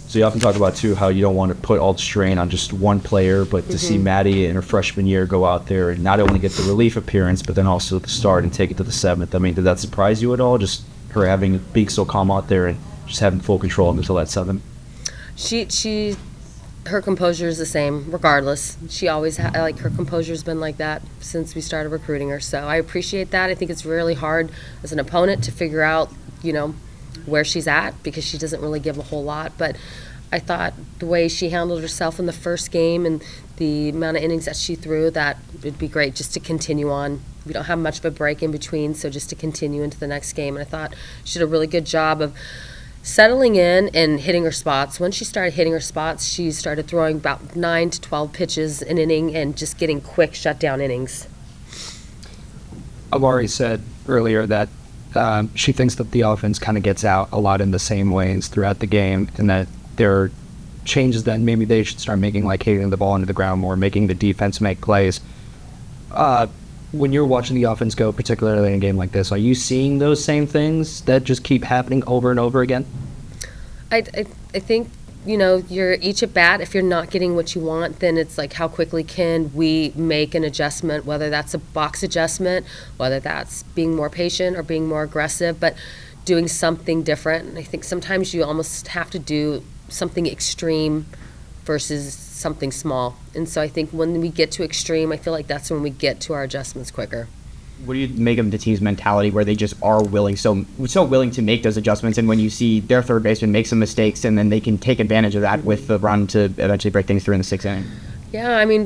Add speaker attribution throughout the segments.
Speaker 1: So you often talk about, too, how you don't want to put all the strain on just one player, but to see Maddie in her freshman year go out there and not only get the relief appearance, but then also the start and take it to the 7th. I mean, did that surprise you at all, just her being so calm out there and just having full control until that 7th?
Speaker 2: Her composure is the same regardless. She always her composure's been like that since we started recruiting her. So I appreciate that. I think it's really hard as an opponent to figure out, where she's at because she doesn't really give a whole lot. But I thought the way she handled herself in the first game and the amount of innings that she threw, that it'd be great just to continue on. We don't have much of a break in between, so just to continue into the next game. And I thought she did a really good job of settling in and hitting her spots. Once she started hitting her spots, she started throwing about 9 to 12 pitches an inning and just getting quick shutdown innings.
Speaker 3: Amari said earlier that she thinks that the offense kind of gets out a lot in the same ways throughout the game, and that there are changes that maybe they should start making, like hitting the ball into the ground more, making the defense make plays. When you're watching the offense go, particularly in a game like this, are you seeing those same things that just keep happening over and over again?
Speaker 2: I think, you're each at bat. If you're not getting what you want, then it's like how quickly can we make an adjustment, whether that's a box adjustment, whether that's being more patient or being more aggressive, but doing something different. And I think sometimes you almost have to do something extreme versus something small. And so I think when we get to extreme, I feel like that's when we get to our adjustments quicker.
Speaker 4: What do you make of the team's mentality where they just are so willing to make those adjustments, and when you see their third baseman make some mistakes and then they can take advantage of that with the run to eventually break things through in the 6th inning?
Speaker 2: Yeah, I mean,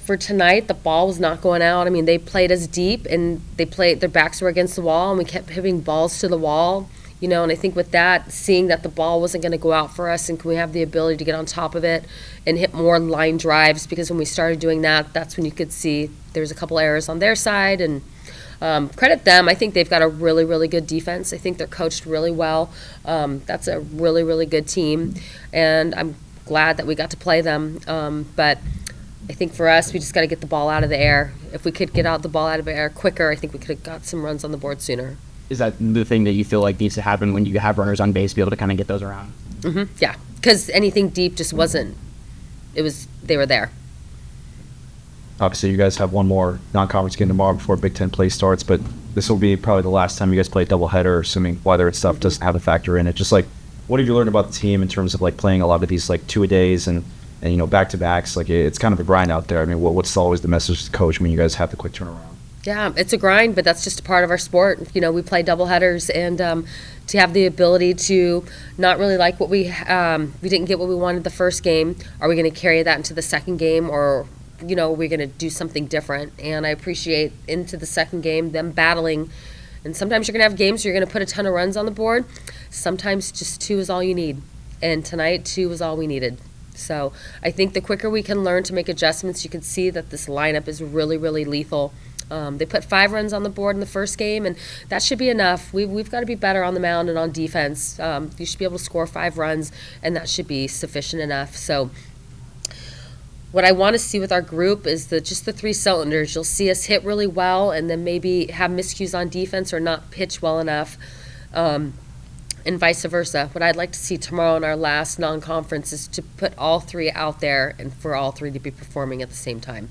Speaker 2: for tonight, the ball was not going out. I mean, they played us deep, and their backs were against the wall, and we kept hitting balls to the wall. And I think with that, seeing that the ball wasn't going to go out for us, and can we have the ability to get on top of it and hit more line drives, because when we started doing that, that's when you could see there was a couple errors on their side, and credit them. I think they've got a really, really good defense. I think they're coached really well. That's a really, really good team, and I'm glad that we got to play them. But I think for us, we just got to get the ball out of the air. If we could get the ball out of the air quicker, I think we could have got some runs on the board sooner.
Speaker 4: Is that the thing that you feel like needs to happen when you have runners on base, be able to kind of get those around?
Speaker 2: Mm-hmm. Yeah, because anything deep just wasn't. They were there.
Speaker 1: Obviously, you guys have one more non-conference game tomorrow before Big Ten play starts, but this will be probably the last time you guys play a doubleheader, assuming weather and stuff doesn't have a factor in it. Just like, what have you learned about the team in terms of like playing a lot of these like 2-a-days and back-to-backs? Like, it's kind of a grind out there. I mean, what's always the message to the coach when you guys have the quick turnaround?
Speaker 2: Yeah, it's a grind, but that's just a part of our sport. We play doubleheaders, and to have the ability to not really like what we didn't get what we wanted the first game. Are we going to carry that into the second game, or are we going to do something different? And I appreciate into the second game them battling. And sometimes you're going to have games where you're going to put a ton of runs on the board. Sometimes just 2 is all you need. And tonight, 2 was all we needed. So I think the quicker we can learn to make adjustments, you can see that this lineup is really, really lethal. They put 5 runs on the board in the first game, and that should be enough. We've got to be better on the mound and on defense. You should be able to score 5 runs, and that should be sufficient enough. So what I want to see with our group is just the 3 cylinders. You'll see us hit really well and then maybe have miscues on defense or not pitch well enough, and vice versa. What I'd like to see tomorrow in our last non-conference is to put all 3 out there and for all 3 to be performing at the same time.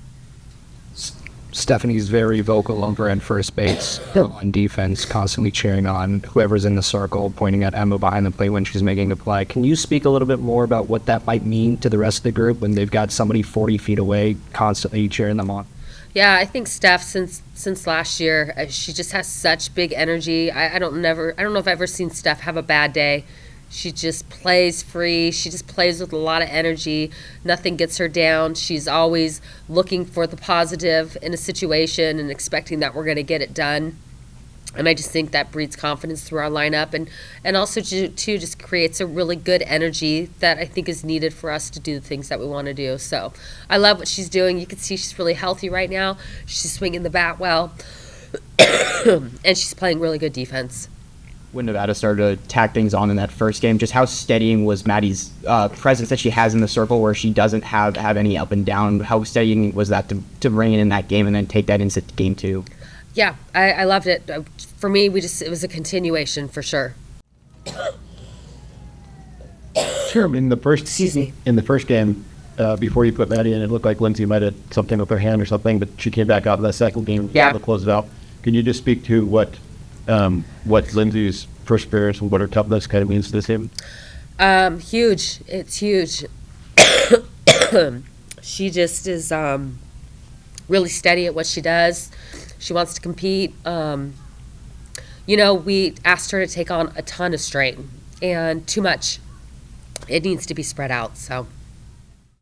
Speaker 3: Stephanie's very vocal over at first base on defense, constantly cheering on whoever's in the circle, pointing at Emma behind the plate when she's making the play. Can you speak a little bit more about what that might mean to the rest of the group when they've got somebody 40 feet away constantly cheering them on?
Speaker 2: Yeah, I think Steph since last year, she just has such big energy. I don't know if I've ever seen Steph have a bad day. She just plays free. She just plays with a lot of energy. Nothing gets her down. She's always looking for the positive in a situation and expecting that we're going to get it done. And I just think that breeds confidence through our lineup, and also too just creates a really good energy that I think is needed for us to do the things that we want to do. So I love what she's doing. You can see she's really healthy right now. She's swinging the bat well, and she's playing really good defense.
Speaker 4: When Nevada started to tack things on in that first game, just how steadying was Maddie's presence that she has in the circle where she doesn't have any up and down? How steadying was that to bring it in that game and then take that into game 2?
Speaker 2: Yeah, I loved it. For me, it was a continuation for sure.
Speaker 5: in the first
Speaker 2: Excuse me.
Speaker 5: in the first game, before you put Maddie in, it looked like Lindsay might have something with her hand or something, but she came back out in the second game to close it out. Can you just speak to what Lindsay's perseverance and what her toughness kind of means to this team?
Speaker 2: Huge. It's huge. She just is really steady at what she does. She wants to compete. We asked her to take on a ton of strain and too much. It needs to be spread out. So